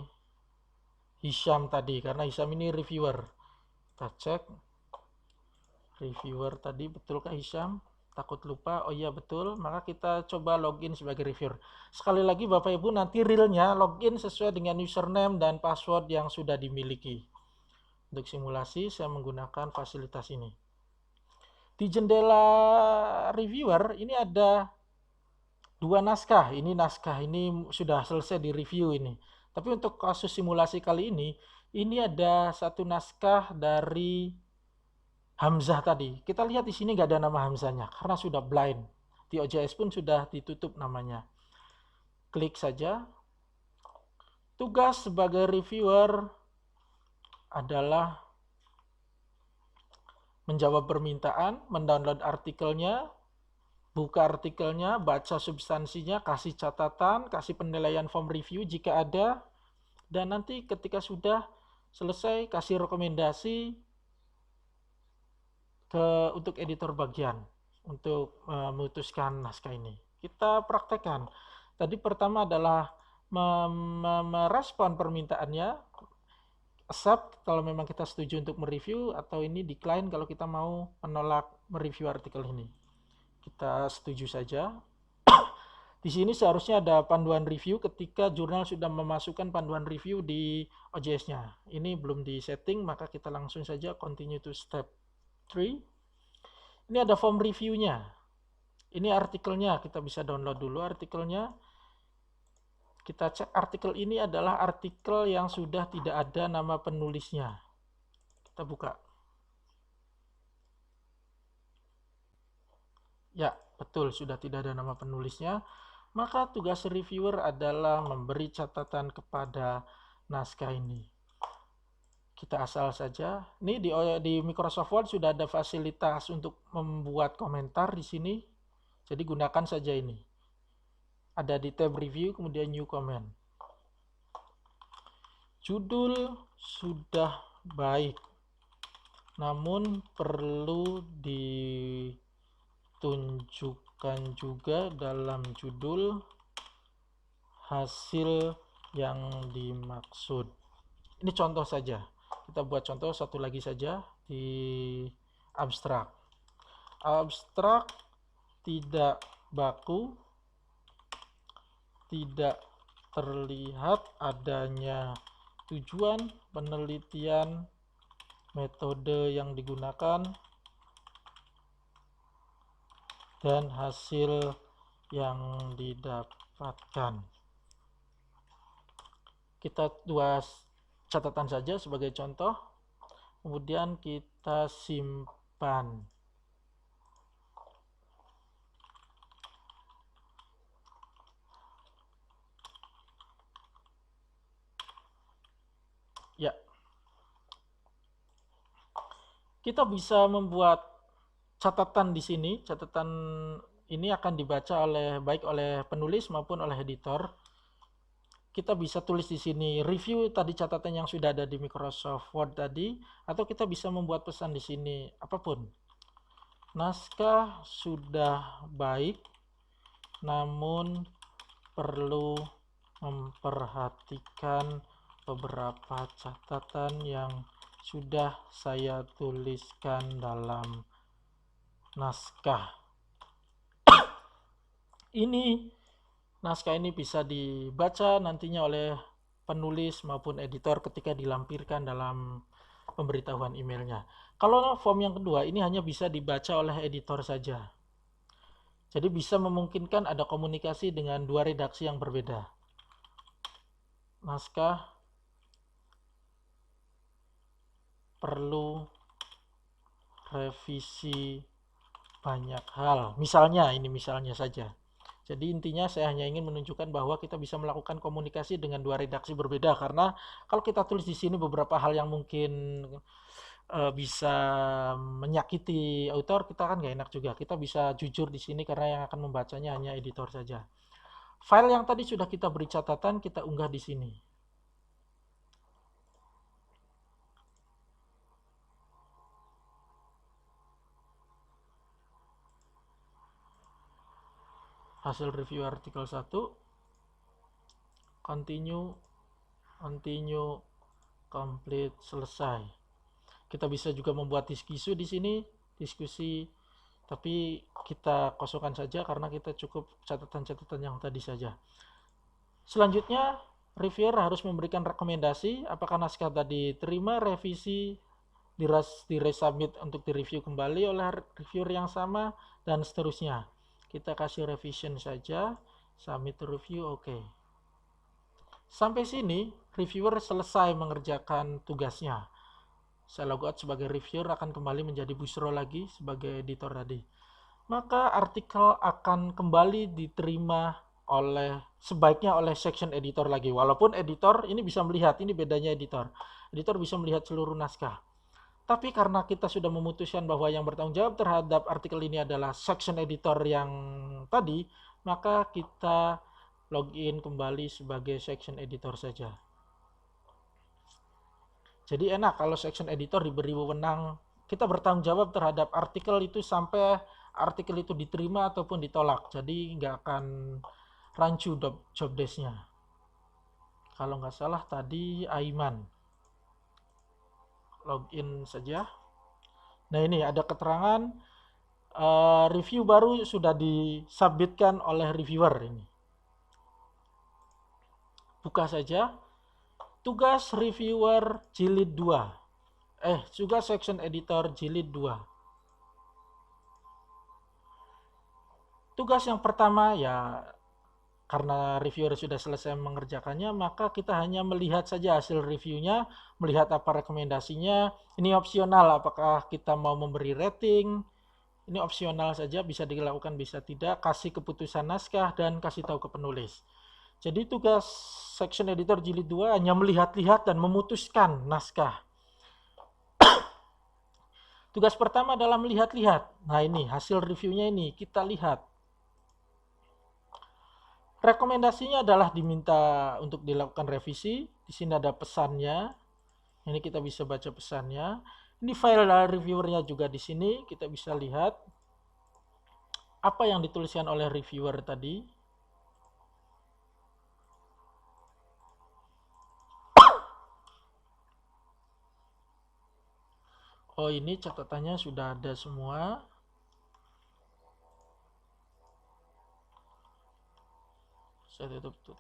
[SPEAKER 1] Hisham tadi karena Hisham ini reviewer. Kita cek reviewer tadi betulkah Hisham? Takut lupa. Oh iya betul, maka kita coba login sebagai reviewer. Sekali lagi Bapak Ibu nanti realnya login sesuai dengan username dan password yang sudah dimiliki. Untuk simulasi saya menggunakan fasilitas ini. Di jendela reviewer ini ada 2 naskah. Ini naskah ini sudah selesai di review ini. Tapi untuk kasus simulasi kali ini ada 1 naskah dari Hamzah tadi. Kita lihat di sini nggak ada nama Hamzahnya karena sudah blind. Di OJS pun sudah ditutup namanya. Klik saja. Tugas sebagai reviewer adalah menjawab permintaan, mendownload artikelnya, buka artikelnya, baca substansinya, kasih catatan, kasih penilaian form review jika ada, dan nanti ketika sudah selesai kasih rekomendasi untuk editor bagian untuk memutuskan naskah ini. Kita praktekkan. Tadi pertama adalah merespon permintaannya, accept kalau memang kita setuju untuk mereview, atau ini decline kalau kita mau menolak mereview artikel ini. Kita setuju saja. Di sini seharusnya ada panduan review ketika jurnal sudah memasukkan panduan review di OJS-nya. Ini belum di setting, maka kita langsung saja continue to step 3. Ini ada form reviewnya. Ini artikelnya, kita bisa download dulu artikelnya. Kita cek artikel ini adalah artikel yang sudah tidak ada nama penulisnya. Kita buka. Ya, betul, sudah tidak ada nama penulisnya. Maka tugas reviewer adalah memberi catatan kepada naskah ini. Kita asal saja. Ini di Microsoft Word sudah ada fasilitas untuk membuat komentar di sini. Jadi gunakan saja ini. Ada di tab review, kemudian new comment. Judul sudah baik, namun perlu ditunjukkan juga dalam judul hasil yang dimaksud. Ini contoh saja. Kita buat contoh satu lagi saja di abstrak. Abstrak tidak baku, tidak terlihat adanya tujuan penelitian, metode yang digunakan, dan hasil yang didapatkan. Kita dua catatan saja sebagai contoh, kemudian kita simpan. Ya, kita bisa membuat catatan di sini. Catatan ini akan dibaca baik oleh penulis maupun oleh editor. Kita bisa tulis di sini review tadi catatan yang sudah ada di Microsoft Word tadi, atau kita bisa membuat pesan di sini apapun. Naskah sudah baik, namun perlu memperhatikan beberapa catatan yang sudah saya tuliskan dalam naskah. Naskah ini bisa dibaca nantinya oleh penulis maupun editor ketika dilampirkan dalam pemberitahuan emailnya. Kalau form yang kedua, ini hanya bisa dibaca oleh editor saja. Jadi bisa memungkinkan ada komunikasi dengan dua redaksi yang berbeda. Naskah perlu revisi banyak hal. Misalnya, ini misalnya saja. Jadi intinya saya hanya ingin menunjukkan bahwa kita bisa melakukan komunikasi dengan dua redaksi berbeda, karena kalau kita tulis di sini beberapa hal yang mungkin bisa menyakiti author, kita kan nggak enak juga. Kita bisa jujur di sini karena yang akan membacanya hanya editor saja. File yang tadi sudah kita beri catatan, kita unggah di sini. Hasil review artikel 1, continue, complete, selesai. Kita bisa juga membuat diskusi di sini, tapi kita kosongkan saja karena kita cukup catatan-catatan yang tadi saja. Selanjutnya, reviewer harus memberikan rekomendasi apakah naskah tadi terima, revisi, di-resubmit untuk direview kembali oleh reviewer yang sama, dan seterusnya. Kita kasih revision saja, submit to review, oke. Sampai sini, reviewer selesai mengerjakan tugasnya. Saya logout sebagai reviewer, akan kembali menjadi Bushro lagi sebagai editor tadi. Maka artikel akan kembali diterima sebaiknya oleh section editor lagi. Walaupun editor ini bisa melihat, ini bedanya editor. Editor bisa melihat seluruh naskah. Tapi karena kita sudah memutuskan bahwa yang bertanggung jawab terhadap artikel ini adalah section editor yang tadi, maka kita login kembali sebagai section editor saja. Jadi enak kalau section editor diberi wewenang, kita bertanggung jawab terhadap artikel itu sampai artikel itu diterima ataupun ditolak. Jadi nggak akan rancu job desk-nya. Kalau nggak salah tadi Aiman. Login saja. Nah ini ada keterangan review baru sudah disubmitkan oleh reviewer ini. Buka saja. Tugas reviewer jilid 2. Juga section editor jilid 2. Tugas yang pertama ya, karena reviewer sudah selesai mengerjakannya, maka kita hanya melihat saja hasil reviewnya, melihat apa rekomendasinya. Ini opsional, apakah kita mau memberi rating. Ini opsional saja, bisa dilakukan, bisa tidak. Kasih keputusan naskah dan kasih tahu ke penulis. Jadi tugas section editor jilid 2 hanya melihat-lihat dan memutuskan naskah. Tugas pertama adalah melihat-lihat. Nah ini hasil reviewnya, ini kita lihat. Rekomendasinya adalah diminta untuk dilakukan revisi. Di sini ada pesannya. Ini kita bisa baca pesannya. Ini file reviewernya juga di sini. Kita bisa lihat apa yang dituliskan oleh reviewer tadi. Oh, ini catatannya sudah ada semua. Saya tutup.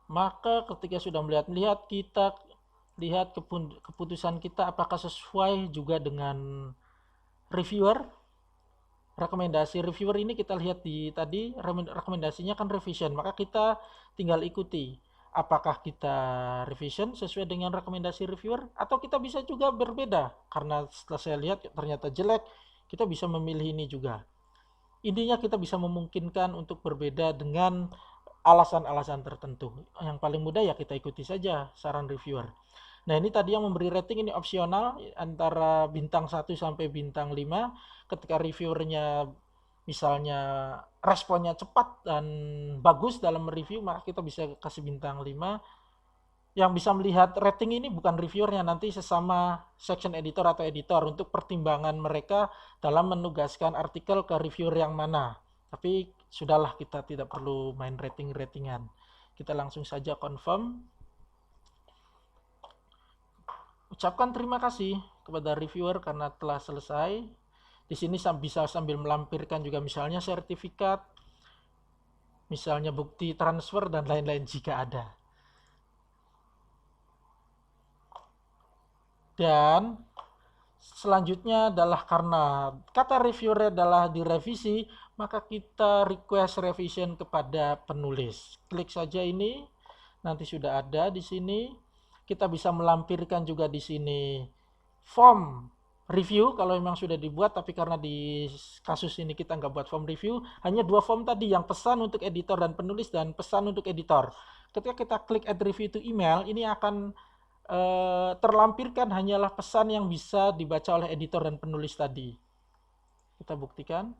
[SPEAKER 1] Maka ketika sudah melihat-lihat, kita lihat keputusan kita apakah sesuai juga dengan reviewer. Rekomendasi reviewer ini kita lihat di tadi, rekomendasinya kan revision, maka kita tinggal ikuti. Apakah kita revision sesuai dengan rekomendasi reviewer, atau kita bisa juga berbeda, karena setelah saya lihat ternyata jelek, kita bisa memilih ini juga. Intinya kita bisa memungkinkan untuk berbeda dengan alasan-alasan tertentu. Yang paling mudah ya kita ikuti saja saran reviewer. Nah ini tadi yang memberi rating, ini opsional antara bintang 1 sampai bintang 5. Ketika reviewernya misalnya responnya cepat dan bagus dalam review, maka kita bisa kasih bintang 5. Yang bisa melihat rating ini bukan reviewernya, nanti sesama section editor atau editor untuk pertimbangan mereka dalam menugaskan artikel ke reviewer yang mana. Tapi sudahlah, kita tidak perlu main rating-ratingan. Kita langsung saja confirm. Ucapkan terima kasih kepada reviewer karena telah selesai. Di sini bisa sambil melampirkan juga misalnya sertifikat, misalnya bukti transfer dan lain-lain jika ada. Dan selanjutnya adalah karena kata reviewer adalah direvisi, maka kita request revision kepada penulis. Klik saja ini, nanti sudah ada di sini. Kita bisa melampirkan juga di sini form review kalau memang sudah dibuat, tapi karena di kasus ini kita nggak buat form review, hanya 2 form tadi, yang pesan untuk editor dan penulis dan pesan untuk editor. Ketika kita klik add review to email, ini akan terlampirkan hanyalah pesan yang bisa dibaca oleh editor dan penulis tadi. Kita buktikan.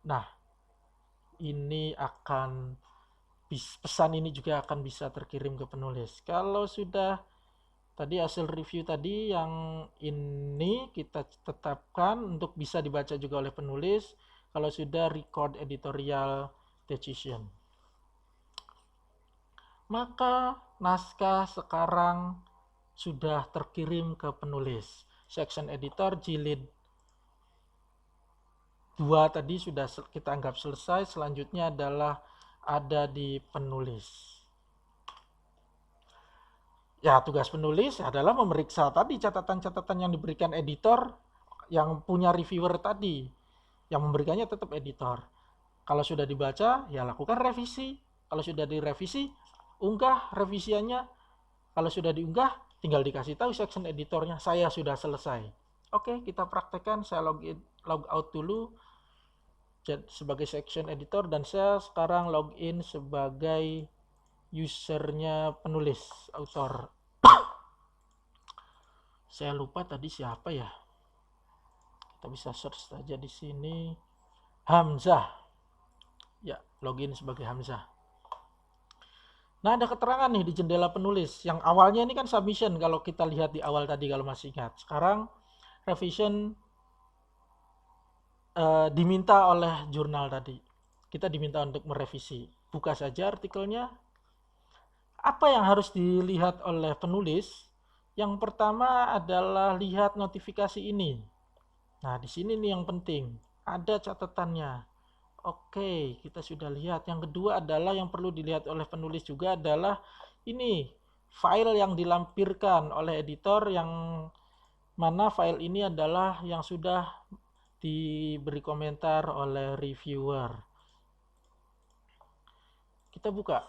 [SPEAKER 1] Nah, ini akan pesan ini juga akan bisa terkirim ke penulis. Kalau sudah tadi hasil review tadi yang ini kita tetapkan untuk bisa dibaca juga oleh penulis. Kalau sudah record editorial decision, maka naskah sekarang sudah terkirim ke penulis. Section editor jilid 2 tadi sudah kita anggap selesai. Selanjutnya adalah ada di penulis. Ya, tugas penulis adalah memeriksa tadi catatan-catatan yang diberikan editor yang punya reviewer tadi. Yang memberikannya tetap editor. Kalau sudah dibaca, ya lakukan revisi. Kalau sudah direvisi, unggah revisiannya. Kalau sudah diunggah, tinggal dikasih tahu section editornya, saya sudah selesai. Oke, kita praktekkan. Saya log out dulu sebagai section editor, dan saya sekarang login sebagai usernya penulis, author. Saya lupa tadi siapa ya. Kita bisa search saja di sini. Hamzah. Ya, login sebagai Hamzah. Nah, ada keterangan nih di jendela penulis. Yang awalnya ini kan submission kalau kita lihat di awal tadi kalau masih ingat. Sekarang revision diminta oleh jurnal tadi. Kita diminta untuk merevisi. Buka saja artikelnya. Apa yang harus dilihat oleh penulis? Yang pertama adalah lihat notifikasi ini. Nah, di sini nih yang penting. Ada catatannya. Oke, kita sudah lihat. Yang kedua adalah yang perlu dilihat oleh penulis juga adalah ini, file yang dilampirkan oleh editor, yang mana file ini adalah yang sudah diberi komentar oleh reviewer. Kita buka.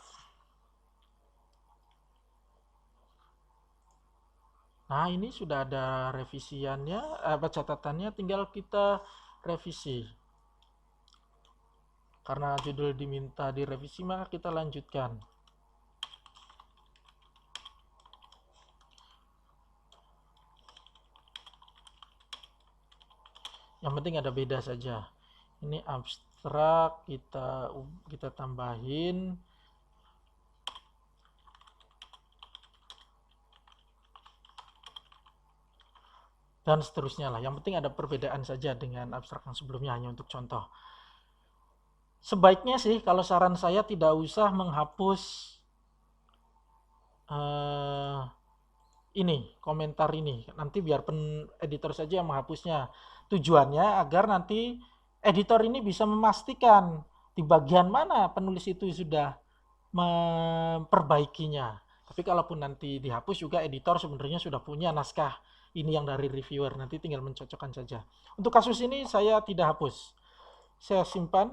[SPEAKER 1] Nah, ini sudah ada revisiannya, catatannya, tinggal kita revisi. Karena judul diminta direvisi, maka kita lanjutkan. Yang penting ada beda saja. Ini abstrak, kita tambahin. Dan seterusnya lah. Yang penting ada perbedaan saja dengan abstrak yang sebelumnya, hanya untuk contoh. Sebaiknya sih kalau saran saya tidak usah menghapus ini, komentar ini. Nanti biar editor saja yang menghapusnya. Tujuannya agar nanti editor ini bisa memastikan di bagian mana penulis itu sudah memperbaikinya. Tapi kalaupun nanti dihapus juga, editor sebenarnya sudah punya naskah ini yang dari reviewer, nanti tinggal mencocokkan saja. Untuk kasus ini saya tidak hapus, saya simpan.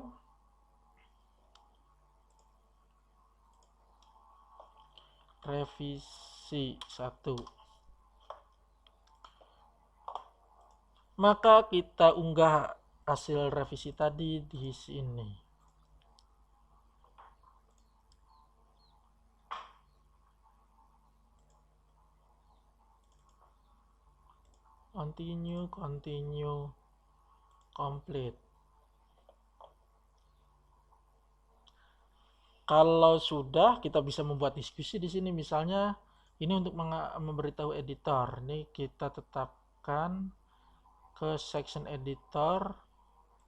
[SPEAKER 1] Revisi 1. Maka kita unggah hasil revisi tadi di sini. Continue, complete. Kalau sudah, kita bisa membuat diskusi di sini. Misalnya, ini untuk memberitahu editor. Ini kita tetapkan ke section editor.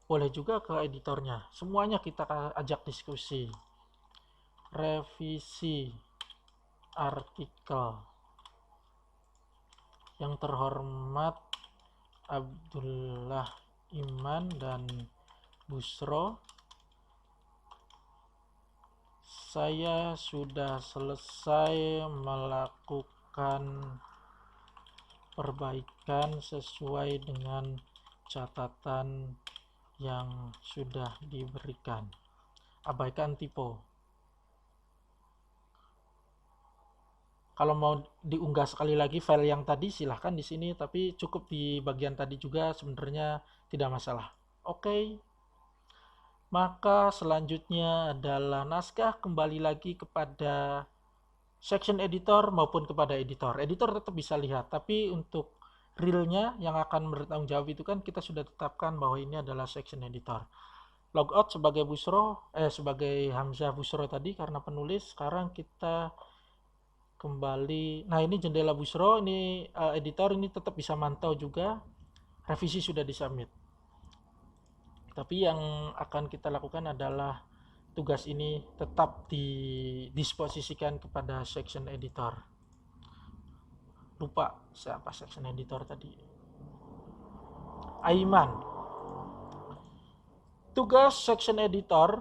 [SPEAKER 1] Boleh juga ke editornya. Semuanya kita ajak diskusi. Revisi artikel. Yang terhormat Abdullah Iman dan Busro, saya sudah selesai melakukan perbaikan sesuai dengan catatan yang sudah diberikan. Abaikan typo. Kalau mau diunggah sekali lagi file yang tadi, silahkan di sini, tapi cukup di bagian tadi juga sebenarnya tidak masalah. Oke. Maka selanjutnya adalah naskah kembali lagi kepada section editor maupun kepada editor. Editor tetap bisa lihat, tapi untuk realnya yang akan bertanggung jawab itu kan kita sudah tetapkan bahwa ini adalah section editor. Logout sebagai sebagai Hamzah Busro tadi karena penulis. Sekarang kita kembali. Nah, ini jendela Busro, ini editor ini tetap bisa mantau juga. Revisi sudah disubmit. Tapi yang akan kita lakukan adalah tugas ini tetap didisposisikan kepada section editor. Lupa siapa section editor tadi. Aiman. Tugas section editor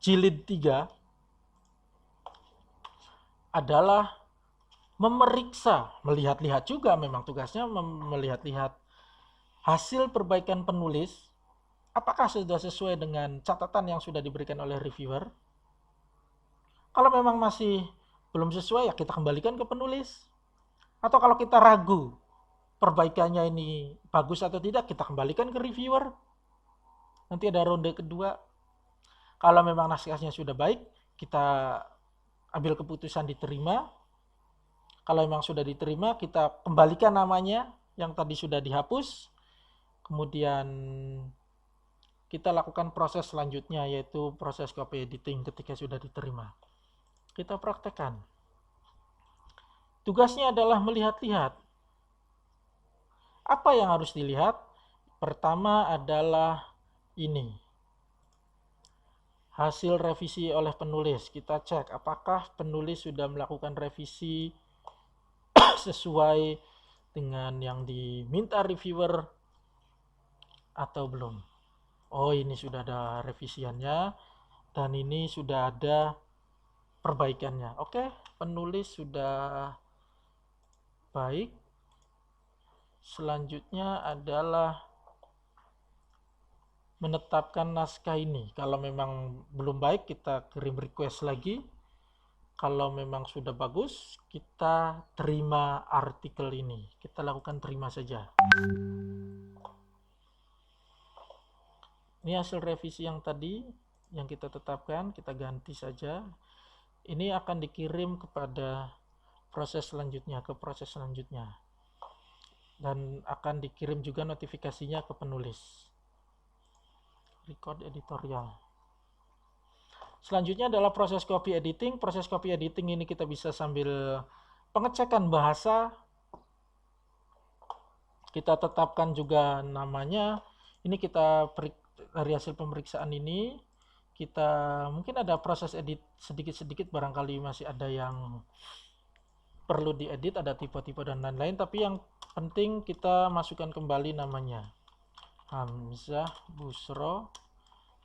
[SPEAKER 1] jilid 3 adalah memeriksa, melihat-lihat juga, memang tugasnya melihat-lihat hasil perbaikan penulis, apakah sudah sesuai dengan catatan yang sudah diberikan oleh reviewer. Kalau memang masih belum sesuai, ya kita kembalikan ke penulis. Atau kalau kita ragu perbaikannya ini bagus atau tidak, kita kembalikan ke reviewer. Nanti ada ronde kedua. Kalau memang naskahnya sudah baik, kita ambil keputusan diterima. Kalau memang sudah diterima, kita kembalikan namanya yang tadi sudah dihapus. Kemudian kita lakukan proses selanjutnya, yaitu proses copy editing ketika sudah diterima. Kita praktekkan. Tugasnya adalah melihat-lihat. Apa yang harus dilihat? Pertama adalah ini. Hasil revisi oleh penulis. Kita cek apakah penulis sudah melakukan revisi sesuai dengan yang diminta reviewer atau belum. Oh, ini sudah ada revisiannya dan ini sudah ada perbaikannya. Oke, penulis sudah baik. Selanjutnya adalah menetapkan naskah ini. Kalau memang belum baik, kita kirim request lagi. Kalau memang sudah bagus, kita terima artikel ini. Kita lakukan terima saja. Ini hasil revisi yang tadi yang kita tetapkan, kita ganti saja. Ini akan dikirim kepada proses selanjutnya, ke proses selanjutnya. Dan akan dikirim juga notifikasinya ke penulis. Record editorial. Selanjutnya adalah proses copy editing. Proses copy editing ini kita bisa sambil pengecekan bahasa. Kita tetapkan juga namanya. Ini kita dari hasil pemeriksaan ini, kita mungkin ada proses edit sedikit-sedikit, barangkali masih ada yang perlu diedit, ada tipe-tipe dan lain-lain, tapi yang penting kita masukkan kembali namanya. Hamzah Busro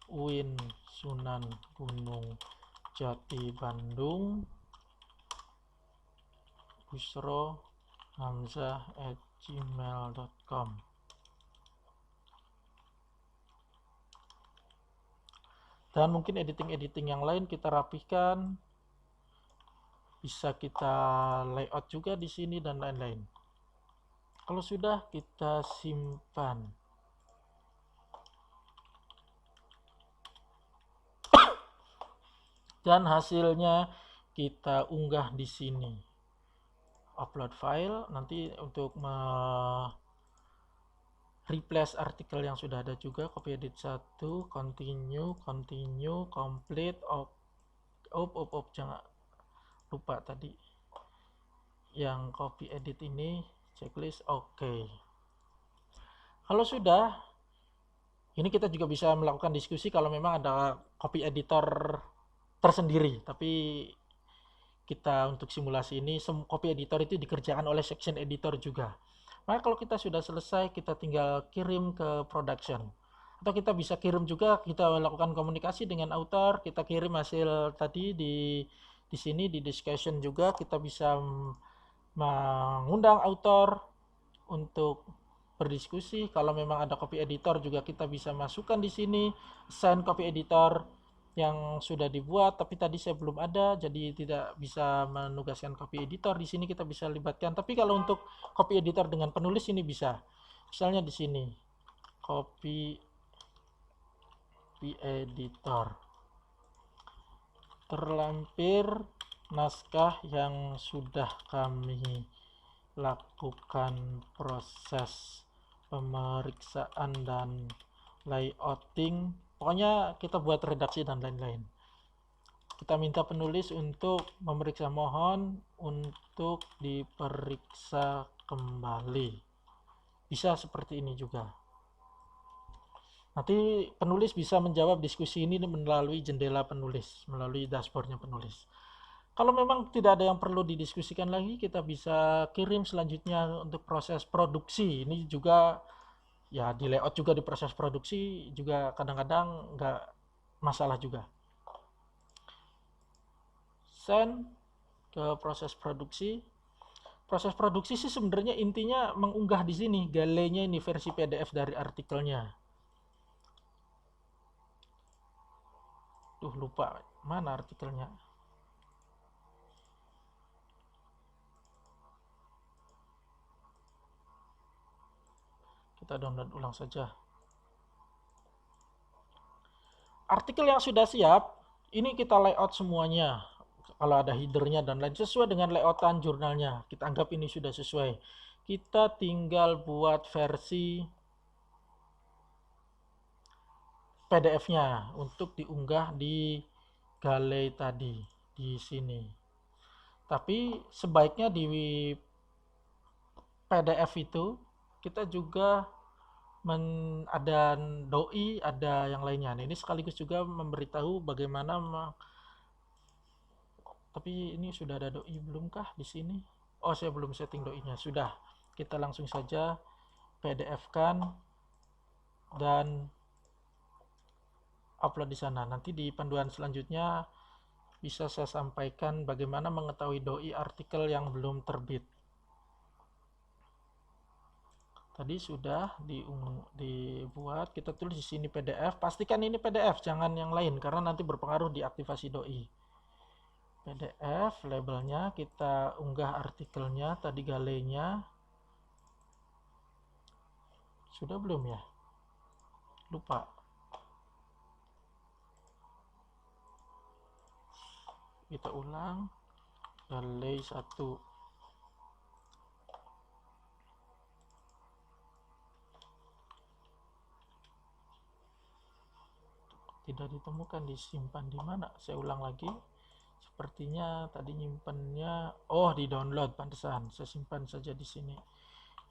[SPEAKER 1] Uin Sunan Gunung Jati Bandung, Busro Hamzah@gmail.com. Dan mungkin editing-editing yang lain kita rapihkan, bisa kita layout juga di sini dan lain-lain. Kalau sudah, kita simpan. Dan hasilnya kita unggah di sini. Upload file, nanti untuk replace artikel yang sudah ada juga, copy edit 1, continue, complete, jangan lupa tadi yang copy edit ini, checklist, oke. Kalau sudah, ini kita juga bisa melakukan diskusi kalau memang ada copy editor tersendiri, tapi kita untuk simulasi ini copy editor itu dikerjakan oleh section editor juga. Maka kalau kita sudah selesai, kita tinggal kirim ke production. Atau kita bisa kirim juga, kita lakukan komunikasi dengan author, kita kirim hasil tadi di sini di discussion juga, kita bisa mengundang author untuk berdiskusi. Kalau memang ada copy editor juga kita bisa masukkan di sini, assign copy editor yang sudah dibuat, tapi tadi saya belum ada, jadi tidak bisa menugaskan copy editor. Di sini kita bisa libatkan. Tapi kalau untuk copy editor dengan penulis ini bisa. Misalnya di sini copy editor. Terlampir naskah yang sudah kami lakukan proses pemeriksaan dan layouting. Pokoknya kita buat redaksi dan lain-lain. Kita minta penulis untuk memeriksa, mohon untuk diperiksa kembali. Bisa seperti ini juga. Nanti penulis bisa menjawab diskusi ini melalui jendela penulis, melalui dashboardnya penulis. Kalau memang tidak ada yang perlu didiskusikan lagi, kita bisa kirim selanjutnya untuk proses produksi. Ini juga ya di layout juga, di proses produksi juga kadang-kadang nggak masalah juga. Send ke proses produksi. Proses produksi sih sebenarnya intinya mengunggah di sini galenya, ini versi PDF dari artikelnya. Tuh lupa mana artikelnya. Kita download ulang saja. Artikel yang sudah siap, ini kita layout semuanya. Kalau ada headernya dan lain sesuai dengan layoutan jurnalnya. Kita anggap ini sudah sesuai. Kita tinggal buat versi PDF-nya untuk diunggah di Galley tadi di sini. Tapi sebaiknya di PDF itu kita juga ada doi, ada yang lainnya. Nah, ini sekaligus juga memberitahu bagaimana tapi ini sudah ada doi belumkah di sini? Oh, saya belum setting doi-nya. Sudah. Kita langsung saja PDF-kan dan upload di sana. Nanti di panduan selanjutnya bisa saya sampaikan bagaimana mengetahui doi artikel yang belum terbit. Tadi sudah dibuat, kita tulis di sini PDF. Pastikan ini PDF, jangan yang lain karena nanti berpengaruh di aktivasi doi. PDF, labelnya kita unggah artikelnya, tadi galenya. Sudah belum ya? Lupa. Kita ulang. Galei 1. Tidak ditemukan, disimpan di mana? Saya ulang lagi. Sepertinya tadi nyimpannya, oh di download, pantesan. Saya simpan saja di sini.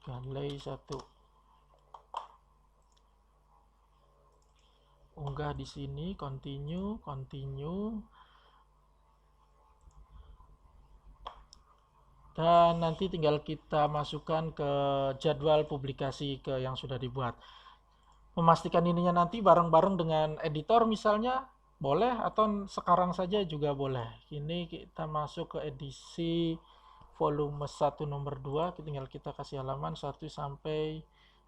[SPEAKER 1] Galei 1. Unggah di sini, continue. Dan nanti tinggal kita masukkan ke jadwal publikasi ke yang sudah dibuat. Memastikan ininya nanti bareng-bareng dengan editor misalnya, boleh, atau sekarang saja juga boleh. Ini kita masuk ke edisi volume 1 nomor 2, tinggal kita kasih halaman 1 sampai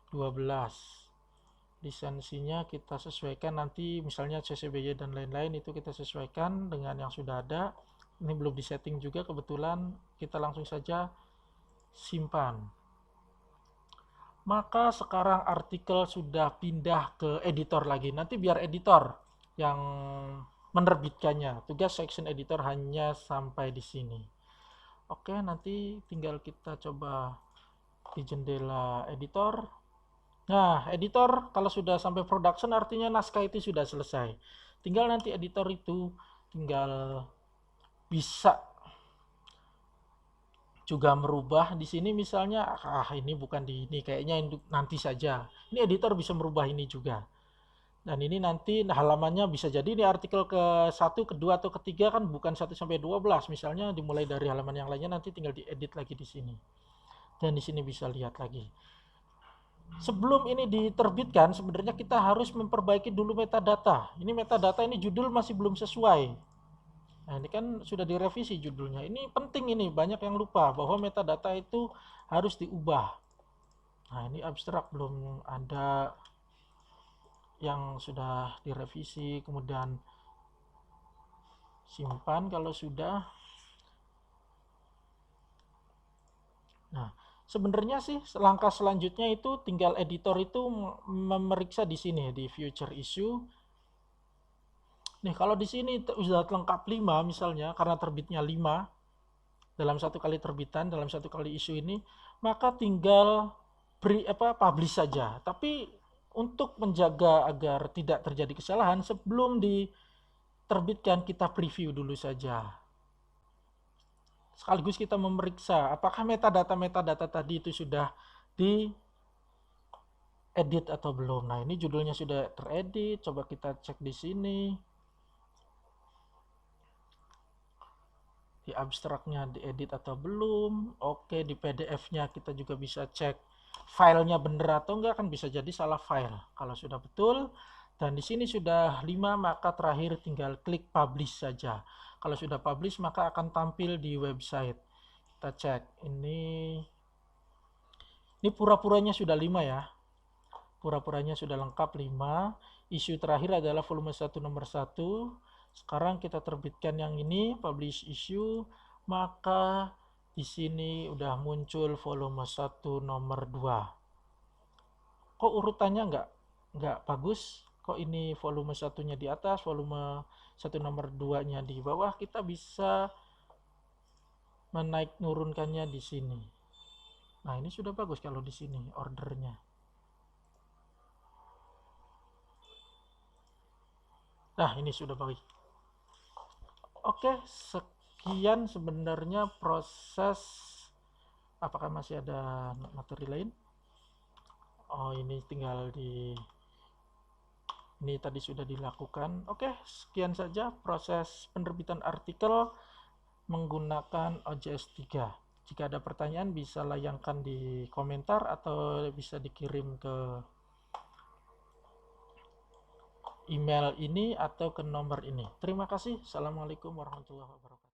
[SPEAKER 1] 12. Lisensinya kita sesuaikan nanti, misalnya CC BY dan lain-lain itu kita sesuaikan dengan yang sudah ada. Ini belum disetting juga kebetulan, kita langsung saja simpan. Maka sekarang artikel sudah pindah ke editor lagi. Nanti biar editor yang menerbitkannya. Tugas section editor hanya sampai di sini. Oke, nanti tinggal kita coba di jendela editor. Nah, editor kalau sudah sampai production artinya naskah itu sudah selesai. Tinggal nanti editor itu tinggal bisa juga merubah di sini misalnya, ini bukan di ini, kayaknya nanti saja. Ini editor bisa merubah ini juga. Dan ini nanti halamannya bisa jadi ini artikel ke-1, ke-2 atau ke-3 kan bukan 1 sampai 12, misalnya dimulai dari halaman yang lainnya nanti tinggal diedit lagi di sini. Dan di sini bisa lihat lagi. Sebelum ini diterbitkan sebenarnya kita harus memperbaiki dulu metadata. Ini metadata, ini judul masih belum sesuai. Nah, ini kan sudah direvisi judulnya. Ini penting, ini banyak yang lupa bahwa metadata itu harus diubah. Nah, ini abstrak belum ada yang sudah direvisi, kemudian simpan kalau sudah. Nah, sebenarnya sih langkah selanjutnya itu tinggal editor itu memeriksa di sini di future issue. Nih, kalau di sini sudah lengkap 5 misalnya, karena terbitnya 5 dalam satu kali terbitan, dalam satu kali isu ini, maka tinggal publish saja. Tapi untuk menjaga agar tidak terjadi kesalahan, sebelum diterbitkan kita preview dulu saja. Sekaligus kita memeriksa apakah metadata tadi itu sudah di edit atau belum. Nah, ini judulnya sudah teredit, coba kita cek di sini. Di abstraknya diedit atau belum. Oke, di PDF-nya kita juga bisa cek filenya benar atau enggak, kan bisa jadi salah file. Kalau sudah betul dan di sini sudah 5, maka terakhir tinggal klik publish saja. Kalau sudah publish maka akan tampil di website. Kita cek ini pura-puranya sudah 5 ya. Pura-puranya sudah lengkap 5. Isu terakhir adalah volume 1 nomor 1. Sekarang kita terbitkan yang ini, publish issue, maka di sini udah muncul volume 1 nomor 2. Kok urutannya nggak bagus? Kok ini volume 1-nya di atas, volume 1 nomor 2-nya di bawah? Kita bisa menaik nurunkannya di sini. Nah, ini sudah bagus kalau di sini ordernya. Nah, ini sudah bagus. Oke, sekian sebenarnya proses. Apakah masih ada materi lain? Oh, ini tinggal ini tadi sudah dilakukan. Oke, sekian saja proses penerbitan artikel menggunakan OJS 3. Jika ada pertanyaan bisa layangkan di komentar atau bisa dikirim ke email ini atau ke nomor ini. Terima kasih. Assalamualaikum warahmatullahi wabarakatuh.